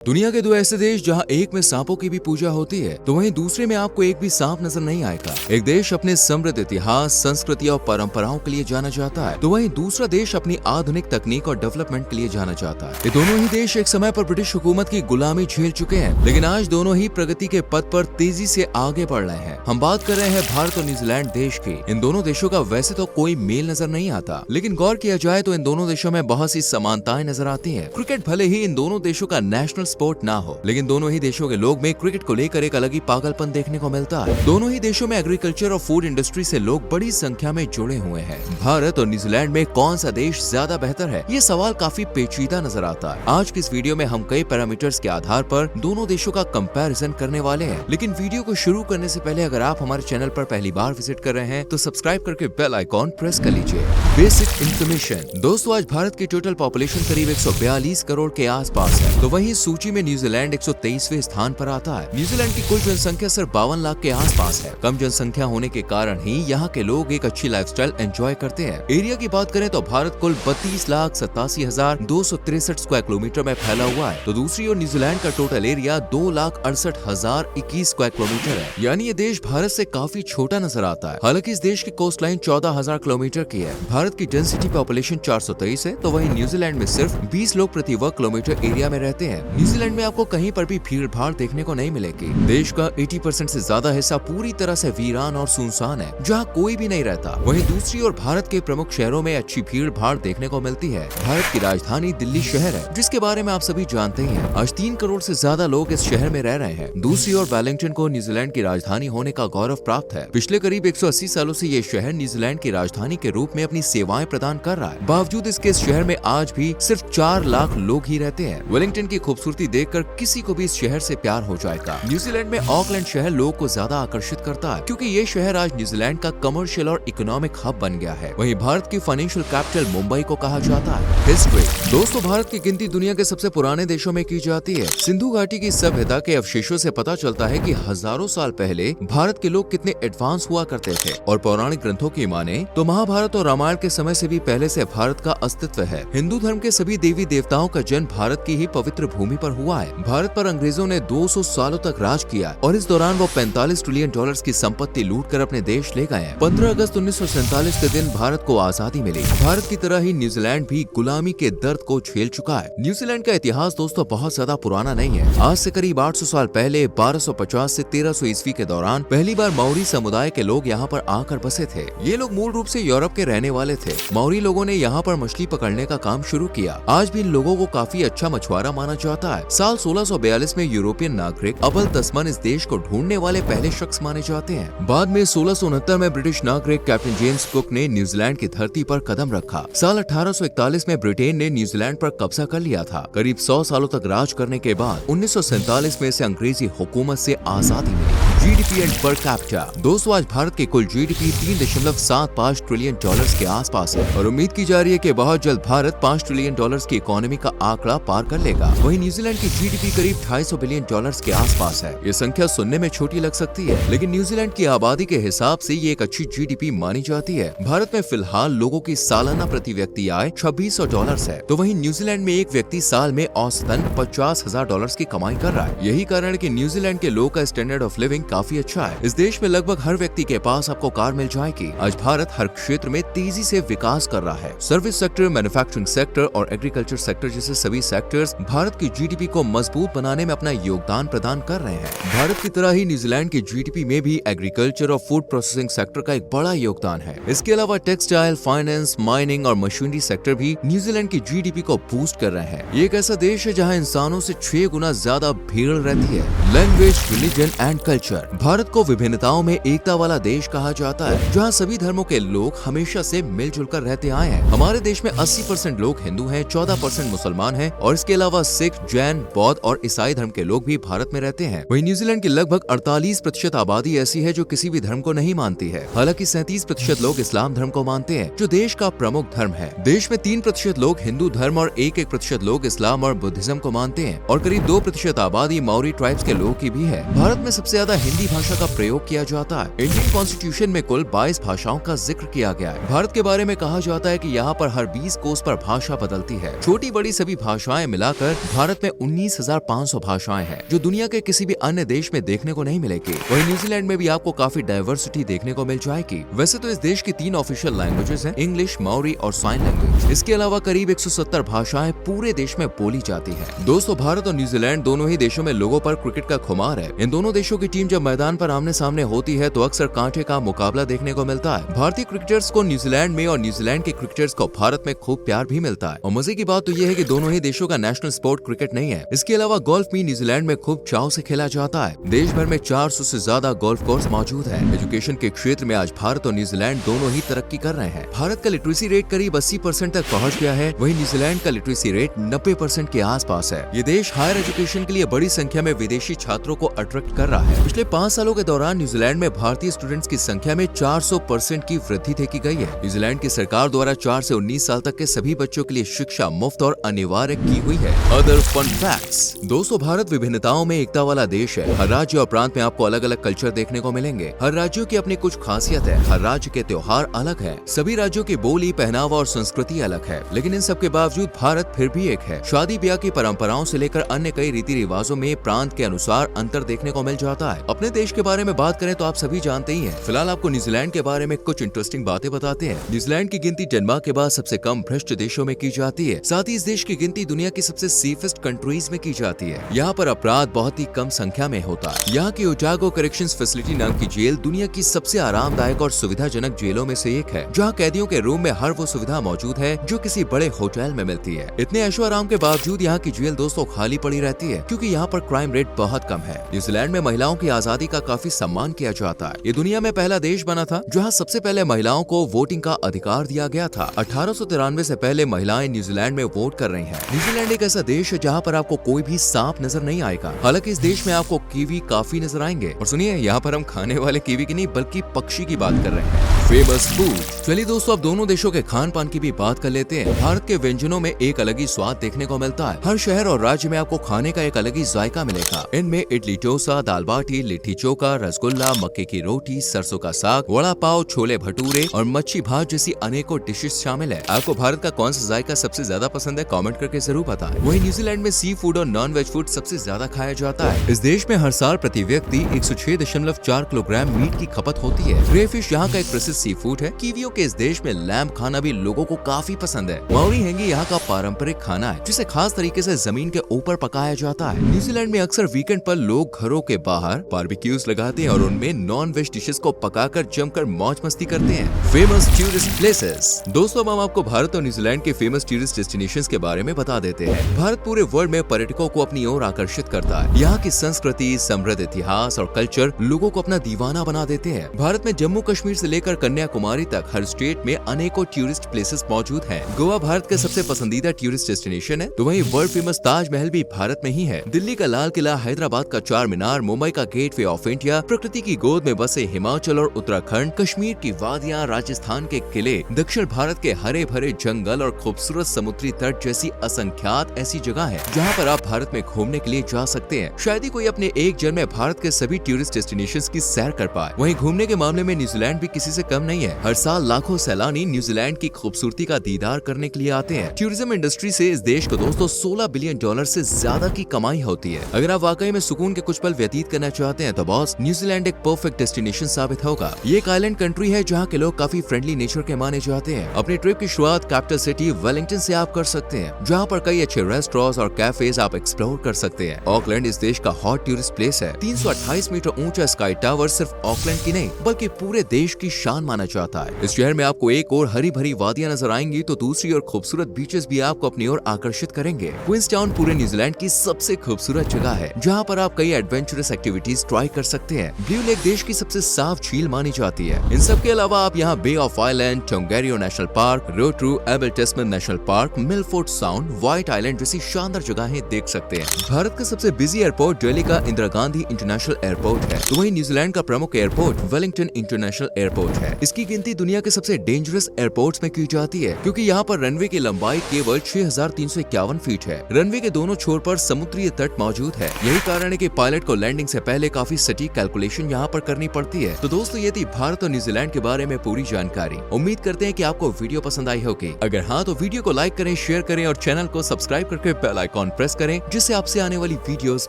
दुनिया के दो ऐसे देश जहां एक में सांपों की भी पूजा होती है तो वहीं दूसरे में आपको एक भी सांप नजर नहीं आएगा। एक देश अपने समृद्ध इतिहास, संस्कृति और परंपराओं के लिए जाना जाता है तो वहीं दूसरा देश अपनी आधुनिक तकनीक और डेवलपमेंट के लिए जाना जाता है। ये दोनों ही देश एक समय पर ब्रिटिश हुकूमत की गुलामी झेल चुके हैं, लेकिन आज दोनों ही प्रगति के पथ पर तेजी से आगे बढ़ रहे हैं। हम बात कर रहे हैं भारत और न्यूजीलैंड देश की। इन दोनों देशों का वैसे तो कोई मेल नजर नहीं आता, लेकिन गौर किया जाए तो इन दोनों देशों में बहुत सी समानताएं नजर आती है। क्रिकेट भले ही इन दोनों देशों का नेशनल स्पोर्ट ना हो, लेकिन दोनों ही देशों के लोग में क्रिकेट को लेकर एक अलग ही पागलपन देखने को मिलता है। दोनों ही देशों में एग्रीकल्चर और फूड इंडस्ट्री से लोग बड़ी संख्या में जुड़े हुए हैं। भारत और न्यूजीलैंड में कौन सा देश ज्यादा बेहतर है, ये सवाल काफी पेचीदा नजर आता है। आज की इस वीडियो में हम कई पैरामीटर्स के आधार पर दोनों देशों का कंपैरिजन करने वाले हैं। लेकिन वीडियो को शुरू करने से पहले अगर आप हमारे चैनल पर पहली बार विजिट कर रहे हैं तो सब्सक्राइब करके बेल आइकॉन प्रेस कर लीजिए। Basic information. दोस्तों, आज भारत की टोटल पॉपुलेशन करीब 142 करोड़ के आसपास है, तो वहीं सूची में न्यूजीलैंड 123वें स्थान पर आता है। न्यूजीलैंड की कुल जनसंख्या सिर्फ 52 लाख के आसपास है। कम जनसंख्या होने के कारण ही यहाँ के लोग एक अच्छी लाइफस्टाइल एंजॉय करते हैं। एरिया की बात करें तो भारत कुल 32,87,263 स्क्वायर किलोमीटर में फैला हुआ है, तो दूसरी ओर न्यूजीलैंड का टोटल एरिया 2,68,021 स्क्वायर किलोमीटर है। यानी ये देश भारत से काफी छोटा नजर आता है। हालांकि इस देश की कोस्ट लाइन 14,000 किलोमीटर की है। भारत की डेंसिटी पॉपुलेशन 423 है, तो वहीं न्यूजीलैंड में सिर्फ 20 लोग प्रति वर्ग किलोमीटर एरिया में रहते हैं। न्यूजीलैंड में आपको कहीं पर भी भीड़ भाड़ देखने को नहीं मिलेगी। देश का 80% से ज्यादा हिस्सा पूरी तरह से वीरान और सुनसान है, जहां कोई भी नहीं रहता। वहीं दूसरी ओर भारत के प्रमुख शहरों में अच्छी भीड़ भाड़ देखने को मिलती है। भारत की राजधानी दिल्ली शहर है, जिसके बारे में आप सभी जानते ही हैं। आज 3 करोड़ से ज्यादा लोग इस शहर में रह रहे हैं। दूसरी ओर वेलिंगटन को न्यूजीलैंड की राजधानी होने का गौरव प्राप्त है। पिछले करीब 180 सालों से ये शहर न्यूजीलैंड की राजधानी के रूप में अपनी सेवाएं प्रदान कर रहा है। बावजूद इसके इस शहर में आज भी सिर्फ 4 लाख लोग ही रहते हैं। वेलिंगटन की खूबसूरती देखकर किसी को भी इस शहर से प्यार हो जाएगा। न्यूजीलैंड में ऑकलैंड शहर लोगों को ज्यादा आकर्षित करता है, क्योंकि ये शहर आज न्यूजीलैंड का कमर्शियल और इकोनॉमिक हब बन गया है। वहीं भारत की फाइनेंशियल कैपिटल मुंबई को कहा जाता है। हिस्ट्री। दोस्तों, भारत की गिनती दुनिया के सबसे पुराने देशों में की जाती है। सिंधु घाटी की सभ्यता के अवशेषों से पता चलता है कि हजारों साल पहले भारत के लोग कितने एडवांस हुआ करते थे। और पौराणिक ग्रंथों की माने तो महाभारत और रामायण के समय से भी पहले से भारत का अस्तित्व है। हिंदू धर्म के सभी देवी देवताओं का जन्म भारत की ही पवित्र भूमि पर हुआ है। भारत पर अंग्रेजों ने 200 सालों तक राज किया और इस दौरान वो 45 ट्रिलियन डॉलर्स की संपत्ति लूटकर अपने देश ले गए। 15 अगस्त 1947 के दिन भारत को आजादी मिली। भारत की तरह ही न्यूजीलैंड भी गुलामी के दर्द को झेल चुका है। न्यूजीलैंड का इतिहास दोस्तों बहुत ज्यादा पुराना नहीं है। आज से करीब 800 साल पहले 1250 से 1300 ईस्वी के दौरान पहली बार मौरी समुदाय के लोग यहाँ पर आकर बसे थे। ये लोग मूल रूप से यूरोप के रहने वाले थे। मौरी लोगों ने यहाँ पर मछली पकड़ने का काम शुरू किया। आज भी इन लोगों को काफी अच्छा मछुआरा माना जाता है। साल 1642 में यूरोपियन नागरिक अबल तस्मान इस देश को ढूंढने वाले पहले शख्स माने जाते हैं। बाद में 1669 में ब्रिटिश नागरिक कैप्टन जेम्स कुक ने न्यूजीलैंड की धरती पर कदम रखा। साल 1841 में ब्रिटेन ने न्यूजीलैंड पर कब्जा कर लिया था। करीब 100 सालों तक राज करने के बाद 1947 में इसे अंग्रेजी हुकूमत से आजादी मिली। GDP and per capita. दोस्तों, आज भारत की कुल जीडीपी 3.75 ट्रिलियन डॉलर्स के आसपास है और उम्मीद की जा रही है कि बहुत जल्द भारत 5 ट्रिलियन डॉलर्स की इकोनॉमी का आंकड़ा पार कर लेगा। वहीं न्यूजीलैंड की जीडीपी करीब 250 बिलियन डॉलर्स के आसपास है। ये संख्या सुनने में छोटी लग सकती है, लेकिन न्यूजीलैंड की आबादी के हिसाब से ये एक अच्छी जीडीपी मानी जाती है। भारत में फिलहाल लोगों की सालाना प्रति व्यक्ति आय 2600 डॉलर्स है, तो वहीं न्यूजीलैंड में एक व्यक्ति साल में औसतन 50,000 डॉलर्स की कमाई कर रहा है। यही कारण है कि न्यूजीलैंड के लोगों का स्टैंडर्ड ऑफ लिविंग काफी अच्छा है। इस देश में लगभग हर व्यक्ति के पास आपको कार मिल जाएगी। आज भारत हर क्षेत्र में तेजी से विकास कर रहा है। सर्विस सेक्टर, मैन्युफैक्चरिंग सेक्टर और एग्रीकल्चर सेक्टर जैसे सभी सेक्टर्स भारत की जीडीपी को मजबूत बनाने में अपना योगदान प्रदान कर रहे हैं। भारत की तरह ही न्यूजीलैंड की जीडीपी में भी एग्रीकल्चर और फूड प्रोसेसिंग सेक्टर का एक बड़ा योगदान है। इसके अलावा टेक्सटाइल, फाइनेंस, माइनिंग और मशीनरी सेक्टर भी न्यूजीलैंड की जीडीपी को बूस्ट कर रहे हैं। ये एक ऐसा देश है जहां इंसानों से 6 गुना ज्यादा भीड़ रहती है। Language, religion and culture. Bharat को विभिन्नताओं में एकता वाला देश कहा जाता है, जहां सभी धर्मों के लोग हमेशा से मिलजुल कर रहते आए हैं। हमारे देश में 80% लोग हिंदू हैं, 14% मुसलमान हैं और इसके अलावा सिख, जैन, बौद्ध और ईसाई धर्म के लोग भी भारत में रहते हैं। वहीं न्यूजीलैंड की लगभग 48% आबादी ऐसी है जो किसी भी धर्म को नहीं मानती है। हालांकि 37% लोग इस्लाम धर्म को मानते हैं, जो देश का प्रमुख धर्म है। देश में 3% लोग हिंदू धर्म और 1% लोग इस्लाम और बुद्धिज्म को मानते हैं और करीब 2% आबादी मौरी ट्राइब्स के लोगों की भी है। भारत में सबसे ज्यादा हिंदी भाषा का प्रयोग किया जाता है। इंडियन कॉन्स्टिट्यूशन में कुल 22 भाषाओं का जिक्र किया गया है। भारत के बारे में कहा जाता है कि यहाँ पर हर 20 कोस पर भाषा बदलती है। छोटी बड़ी सभी भाषाएं मिलाकर भारत में में 19,500 भाषाएं हैं, जो दुनिया के किसी भी अन्य देश में देखने को नहीं मिलेगी। वहीं न्यूजीलैंड में भी आपको काफी डाइवर्सिटी देखने को मिल जाएगी। वैसे तो इस देश की 3 ऑफिशियल लैंग्वेजेस हैं, इंग्लिश, माओरी और साइन लैंग्वेज। इसके अलावा करीब 170 भाषाएं पूरे देश में बोली जाती है। दोस्तों, भारत और न्यूजीलैंड दोनों ही देशों में लोगों पर क्रिकेट का खुमार है। इन दोनों देशों की टीम जब मैदान पर आमने सामने होती है तो अक्सर कांटे का मुकाबला देखने को मिलता है। भारतीय क्रिकेटर्स को न्यूजीलैंड में और न्यूजीलैंड के क्रिकेटर्स को भारत में खूब प्यार भी मिलता है। और मजे की बात तो ये है कि दोनों ही देशों का नेशनल स्पोर्ट क्रिकेट नहीं है। इसके अलावा गोल्फ भी न्यूजीलैंड में खूब चाव से खेला जाता है। देश भर में 400 से ज्यादा गोल्फ कोर्स मौजूद है। एजुकेशन के क्षेत्र में आज भारत और न्यूजीलैंड दोनों ही तरक्की कर रहे हैं। भारत का लिटरेसी रेट करीब 80% तक पहुँच गया है, वहीं न्यूजीलैंड का लिटरेसी रेट 90% के आसपास है। ये देश हायर एजुकेशन के लिए बड़ी संख्या में विदेशी छात्रों को अट्रैक्ट कर रहा है। पिछले 5 सालों के दौरान न्यूजीलैंड में भारतीय स्टूडेंट्स की संख्या में 400% की वृद्धि देखी गई है। न्यूजीलैंड की सरकार द्वारा 4 से 19 साल तक के सभी बच्चों के लिए शिक्षा मुफ्त और अनिवार्य की हुई है। Other fun facts. दोस्तों, भारत विभिन्नताओं में एकता वाला देश है। हर राज्य और प्रांत में आपको अलग अलग कल्चर देखने को मिलेंगे। हर राज्यों की अपनी कुछ खासियत है। हर राज्य के त्योहार अलग है। सभी राज्यों की बोली, पहनावा और संस्कृति अलग है, लेकिन इन सब के बावजूद भारत फिर भी एक है। शादी ब्याह की परंपराओं से लेकर अन्य कई रीति रिवाजों में प्रांत के अनुसार अंतर देखने को मिल जाता है। अपने देश के बारे में बात करें तो आप सभी जानते ही हैं। फिलहाल आपको न्यूजीलैंड के बारे में कुछ इंटरेस्टिंग बातें बताते हैं। न्यूजीलैंड की गिनती डेनमार्क के बाद सबसे कम भ्रष्ट देशों में की जाती है। साथ ही इस देश की गिनती दुनिया की सबसे सेफेस्ट कंट्रीज में की जाती है। यहाँ पर अपराध बहुत ही कम संख्या में होता है। यहाँ की ओटागो करेक्शंस फैसिलिटी नाम की जेल दुनिया की सबसे आरामदायक और सुविधाजनक जेलों में से एक है, जहाँ कैदियों के रूम में हर वो सुविधा मौजूद है जो किसी बड़े होटल में मिलती है। इतने ऐशो आराम के बावजूद यहाँ की जेल दोस्तों खाली पड़ी रहती है, क्योंकि यहाँ पर क्राइम रेट बहुत कम है। न्यूजीलैंड में महिलाओं की आजादी का काफी सम्मान किया जाता है। ये दुनिया में पहला देश बना था जहाँ सबसे पहले महिलाओं को वोटिंग का अधिकार दिया गया था। 1893 से पहले महिलाएं न्यूजीलैंड में वोट कर रही हैं। न्यूजीलैंड एक ऐसा देश है जहाँ पर आपको कोई भी सांप नजर नहीं आएगा। हालांकि इस देश में आपको कीवी काफी नजर आएंगे। और सुनिए, यहाँ पर हम खाने वाले कीवी की नहीं बल्कि पक्षी की बात कर रहे हैं। Famous food. चलिए दोस्तों, अब दोनों देशों के खान पान की भी बात कर लेते हैं। भारत के व्यंजनों में एक अलग ही स्वाद देखने को मिलता है। हर शहर और राज्य में आपको खाने का एक अलग ही जायका मिलेगा। इनमें इडली डोसा, दाल बाटी, लिट्टी चोखा, रसगुल्ला, मक्के की रोटी, सरसों का साग, वड़ा पाव, छोले भटूरे और मच्छी भात जैसी अनेकों डिशेस शामिल है। आपको भारत का कौन सा जायका सबसे ज्यादा पसंद है? कमेंट करके जरूर बताएं। वहीं न्यूजीलैंड में सी फूड और नॉन वेज फूड सबसे ज्यादा खाया जाता है। इस देश में हर साल प्रति व्यक्ति 106.4 किलोग्राम मीट की खपत होती है। क्रेफिश यहाँ का एक प्रसिद्ध सी फूड है। कीवियों के इस देश में लैम्ब खाना भी लोगों को काफी पसंद है। माओरी हैंगी यहाँ का पारंपरिक खाना है, जिसे खास तरीके से जमीन के ऊपर पकाया जाता है। न्यूजीलैंड में अक्सर वीकेंड पर लोग घरों के बाहर बारबेक्यूज लगाते हैं और उनमें नॉन वेज डिशेस को पकाकर जमकर मौज मस्ती करते हैं। Famous tourist places. दोस्तों, हम आपको भारत और न्यूजीलैंड के फेमस टूरिस्ट डेस्टिनेशंस के बारे में बता देते हैं। भारत पूरे वर्ल्ड में पर्यटकों को अपनी ओर आकर्षित करता है। यहाँ की संस्कृति, समृद्ध इतिहास और कल्चर लोगों को अपना दीवाना बना देते हैं। भारत में जम्मू कश्मीर से लेकर कन्याकुमारी तक हर स्टेट में अनेकों टूरिस्ट प्लेसेस मौजूद हैं। गोवा भारत का सबसे पसंदीदा टूरिस्ट डेस्टिनेशन है, तो वहीं वर्ल्ड फेमस ताजमहल भी भारत में ही है। दिल्ली का लाल किला, हैदराबाद का चार मीनार, मुंबई का गेटवे ऑफ इंडिया, प्रकृति की गोद में बसे हिमाचल और उत्तराखंड, कश्मीर की वादियां, राजस्थान के किले, दक्षिण भारत के हरे भरे जंगल और खूबसूरत समुद्री तट जैसी असंख्यात ऐसी जगह है जहाँ पर आप भारत में घूमने के लिए जा सकते हैं। शायद ही कोई अपने एक जन्म में भारत के सभी टूरिस्ट डेस्टिनेशंस की सैर कर पाए। वहीं घूमने के मामले में न्यूजीलैंड भी किसी से कम नहीं है। हर साल लाखों सैलानी न्यूजीलैंड की खूबसूरती का दीदार करने के लिए आते हैं। टूरिज्म इंडस्ट्री से इस देश को दोस्तों $16 बिलियन से ज्यादा की कमाई होती है। अगर आप वाकई में सुकून के कुछ पल व्यतीत करना चाहते हैं तो बॉस, न्यूजीलैंड एक परफेक्ट डेस्टिनेशन साबित होगा। ये एक आइलैंड कंट्री है जहाँ के लोग काफी फ्रेंडली नेचर के माने जाते हैं। अपनी ट्रिप की शुरुआत कैपिटल सिटी वेलिंगटन से आप कर सकते हैं, जहाँ पर कई अच्छे रेस्टोरेंट्स और कैफेज आप एक्सप्लोर कर सकते हैं। ऑकलैंड इस देश का हॉट टूरिस्ट प्लेस है। 328 मीटर ऊंचा स्काई टावर सिर्फ ऑकलैंड की नहीं बल्कि पूरे देश की शान माना जाता है। इस शहर में आपको एक और हरी भरी वादियां नजर आएंगी तो दूसरी और खूबसूरत बीचेस भी आपको अपनी ओर आकर्षित करेंगे। क्वींसटाउन पूरे न्यूजीलैंड की सबसे खूबसूरत जगह है, जहाँ पर आप कई एडवेंचरस एक्टिविटीज ट्राई कर सकते हैं। ब्लू लेक देश की सबसे साफ झील मानी जाती है। इन सब के अलावा आप यहाँ Bay of Island, Tongariro National Park, Rotorua, Abel Tasman National Park, Milford Sound, White Island जैसी शानदार जगहें देख सकते हैं। भारत का सबसे बिजी एयरपोर्ट दिल्ली का इंदिरा गांधी इंटरनेशनल एयरपोर्ट है, तो वहीं न्यूजीलैंड का प्रमुख एयरपोर्ट वेलिंगटन इंटरनेशनल एयरपोर्ट है। है। इसकी गिनती दुनिया के सबसे डेंजरस एयरपोर्ट्स में की जाती है, क्योंकि यहाँ पर रनवे की लंबाई केवल 6351 फीट है। रनवे के दोनों छोर पर समुद्री तट मौजूद है। यही कारण है कि पायलट को लैंडिंग से पहले काफी सटीक कैलकुलेशन यहाँ पर करनी पड़ती है। तो दोस्तों, ये थी भारत और न्यूजीलैंड के बारे में पूरी जानकारी। उम्मीद करते हैं कि आपको वीडियो पसंद आई होगी। अगर हाँ, तो वीडियो को लाइक करें, शेयर करें और चैनल को सब्सक्राइब करके बेल आइकॉन प्रेस करें, जिससे आपसे आने वाली वीडियोस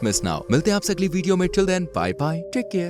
मिस ना हो। मिलते हैं आपसे अगली वीडियो में। Till then, bye bye, take care.